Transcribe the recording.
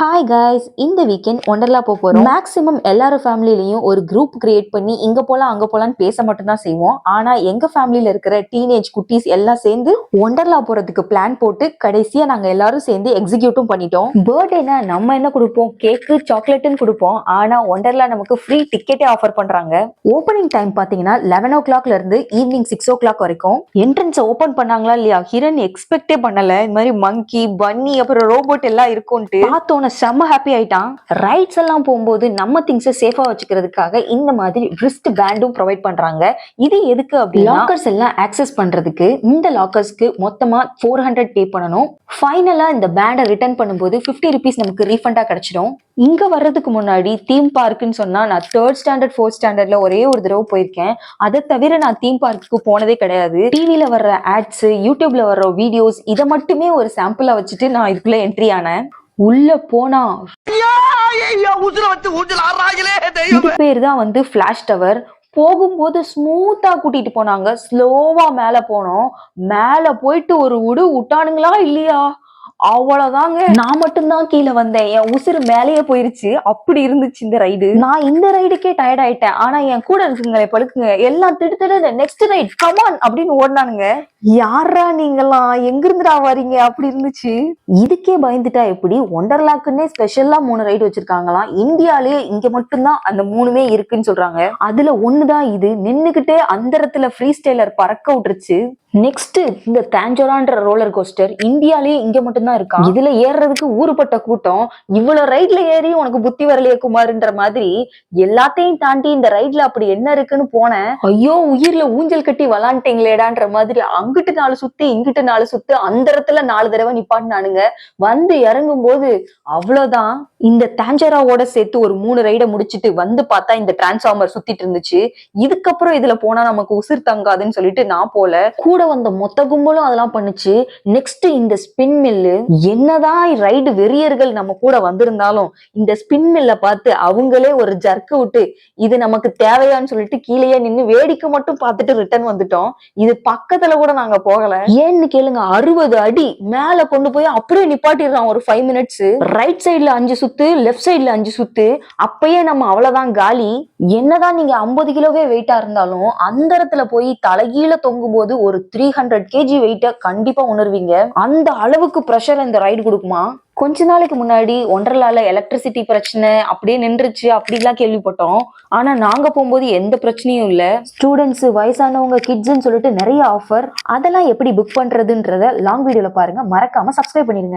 Hi guys, இந்த weekend Wonderla போறோம். Maximum எல்லாரும் ஃபேமிலிலையும் ஒரு குரூப் கிரியேட் பண்ணி இங்க போலாம் அங்க போலான்னு பேச மட்டும் தான் செய்வோம். ஆனா எங்க ஃபேமிலியில இருக்கிற டீனேஜ் குட்டீஸ் எல்லாம் சேர்ந்து ஒண்டர்லா போறதுக்கு பிளான் போட்டு கடைசியா நாங்க எல்லாரும் சேர்ந்து எக்ஸிக்யூட்டும் பண்ணிட்டோம். பர்த்டேனா நம்ம என்ன கொடுப்போம்? கேக்கு சாக்லேட்னு கொடுப்போம். ஆனா ஒண்டர்லா நமக்கு ஃப்ரீ டிக்கெட்டே ஆஃபர் பண்றாங்க. ஓப்பனிங் டைம் பாத்தீங்கன்னா 11 o'clockல இருந்து ஈவினிங் 6 o'clock வரைக்கும். என்ட்ரன்ஸ் ஓபன் பண்ணாங்களா இல்லையா, ஹிரன் எக்ஸ்பெக்டே பண்ணல இந்த மாதிரி மங்கி பன்னி அப்புறம் ரோபோட் எல்லாம் இருக்கும்ட்டு. பார்த்தோன்னு செம்ம ஹாப்பி ஆயிட்டான். ரைட்ஸ் எல்லாம் போகும்போது நம்ம திங்ஸை சேஃபா வச்சுக்கிறதுக்காக இந்த மாதிரி ரிஸ்ட் பேண்டும் ப்ரொவைட் பண்றாங்க. இது எதுக்கு அப்படின்னா லாக்கர்ஸ் எல்லாம் ஆக்சஸ் பண்றதுக்கு. இந்த லாக்கர்ஸ்க்கு மொத்தமா 400 பே பண்ணணும். ஃபைனலா இந்த பேண்டை ரிட்டர்ன் பண்ணும்போது 50 rupees நமக்கு ரீஃபண்டா கிடைச்சிடும். இங்க வர்றதுக்கு முன்னாடி தீம் பார்க்குன்னு சொன்னா நான் 3rd standard 4th standardல ஒரே ஒரு தடவை போயிருக்கேன். அதை தவிர நான் தீம் பார்க்குக்கு போனதே கிடையாது. டிவில வர்ற ஆட்ஸ், யூடியூப்ல வர்ற வீடியோஸ் இதை மட்டுமே ஒரு சாம்பிளா வச்சுட்டு நான் இதுக்குள்ள என்ட்ரி ஆனேன். உள்ள போனா இது பேர் தான் வந்து ஃபிளாஷ் டவர். போகும்போது ஸ்மூத்தா கூட்டிட்டு போனாங்க. ஸ்லோவா மேல போனோம். மேல போயிட்டு ஒரு விட்டானுங்களா இல்லையா, அவ்வளவுதாங்க. நான் மட்டும்தான் கீழே வந்தேன். என் உசுறு மேலேயே போயிருச்சு. அப்படி இருந்துச்சு இந்த ரைடு. நான் இந்த ரைடுக்கே டயர்ட் ஆயிட்டேன். ஆனா என் கூட இருக்குங்களே படுக்குங்க எல்லாம் திட்டு நெக்ஸ்ட் ரைட் கமான் அப்படின்னு ஓடினானுங்க. யாரா நீங்கெல்லாம், எங்க இருந்துடா வரீங்க அப்படி இருந்துச்சு. இதுக்கே பயந்துட்டா எப்படி? ஒண்டர்லாக்குன்னே ஸ்பெஷலா 3 ரைடு வச்சிருக்காங்களாம். இந்தியாலேயே இங்க மட்டும்தான் அந்த 3மே இருக்குன்னு சொல்றாங்க. அதுல ஒண்ணுதான் இது. நின்னுகிட்டே அந்த இடத்துல ஃப்ரீ ஸ்டைலர் பறக்க விட்டுருச்சு. நெக்ஸ்ட் இந்த தாஞ்சோரான்ற ரோலர் கோஸ்டர் இந்தியாலேயே இங்க மட்டும்தான் இருக்கா. இதுல ஏறுறதுக்கு ஊருப்பட்ட கூட்டம். இவ்வளவு ரைட்ல ஏறி உனக்கு புத்தி வரலையே குமார்ன்ற மாதிரி எல்லாத்தையும் தாண்டி இந்த ரைட்ல அப்படி என்ன இருக்குன்னு போனேன். ஐயோ உயிர்ல ஊஞ்சல் கட்டி விளாண்டீங்களேடான்ற மாதிரி அங்கிட்டு 4 சுத்து இங்கிட்டு 4 சுத்து அந்த இடத்துல 4 தடவை நிப்பாட்டினானுங்க. வந்து இறங்கும் போது அவ்வளவுதான். இந்த தாஞ்சராவோட சேர்த்து ஒரு 3 ரைடை முடிச்சுட்டு வந்து பார்த்தா இந்த டிரான்ஸ்ஃபார்மர் சுத்திட்டு இருந்துச்சு. இதுக்கப்புறம் இதுல போனா நமக்கு உசிர் தங்காதுன்னு சொல்லிட்டு நான் போல. கூட வந்த மொத்த கும்பலும் அதெல்லாம் பண்ணுச்சு. நெக்ஸ்ட் இந்த ஸ்பின் மில்லு. என்னதான் ரைடு வெறியர்கள் நம்ம கூட வந்திருந்தாலும் இந்த ஸ்பின் மில்ல பார்த்து அவங்களே ஒரு ஜர்க்கு விட்டு இது நமக்கு தேவையான்னு சொல்லிட்டு கீழேயே நின்று வேடிக்கை மட்டும் பார்த்துட்டு ரிட்டர்ன் வந்துட்டோம். இது பக்கத்துல கூட நாங்க போகல. ஏன்னு கேளுங்க, 60 அடி மேல கொண்டு போய் அப்படியே நிப்பாட்டிடுறான் ஒரு 5 minutes. ரைட் சைட்ல 5 சுத்து, லெஃப்ட் சைட்ல 5 சுத்து. அப்பயே நம்ம அவ்வளவுதான் காலி. என்னதான் நீங்க 50 கிலோவே வெயிட்டா இருந்தாலும் அந்த இடத்துல போய் தலைகீழ தொங்கும் போது ஒரு 300 kg வெயிட்ட கண்டிப்பா உணர்வீங்க. அந்த அளவுக்கு பிரஷர் இந்த ரைடு கொடுக்குமா. கொஞ்ச நாளைக்கு முன்னாடி ஒண்டர்லால எலக்ட்ரிசிட்டி பிரச்சனை அப்படியே நின்றுச்சு அப்படிலாம் கேள்விப்பட்டோம். ஆனா நாங்க போகும்போது எந்த பிரச்சனையும் இல்ல. ஸ்டூடெண்ட்ஸ், வயசானவங்க, கிட்ஸ்ன்னு சொல்லிட்டு நிறைய ஆஃபர். அதெல்லாம் எப்படி புக் பண்றதுன்றத லாங் வீடியோல பாருங்க. மறக்காம சப்ஸ்கிரைப் பண்ணிடுங்க.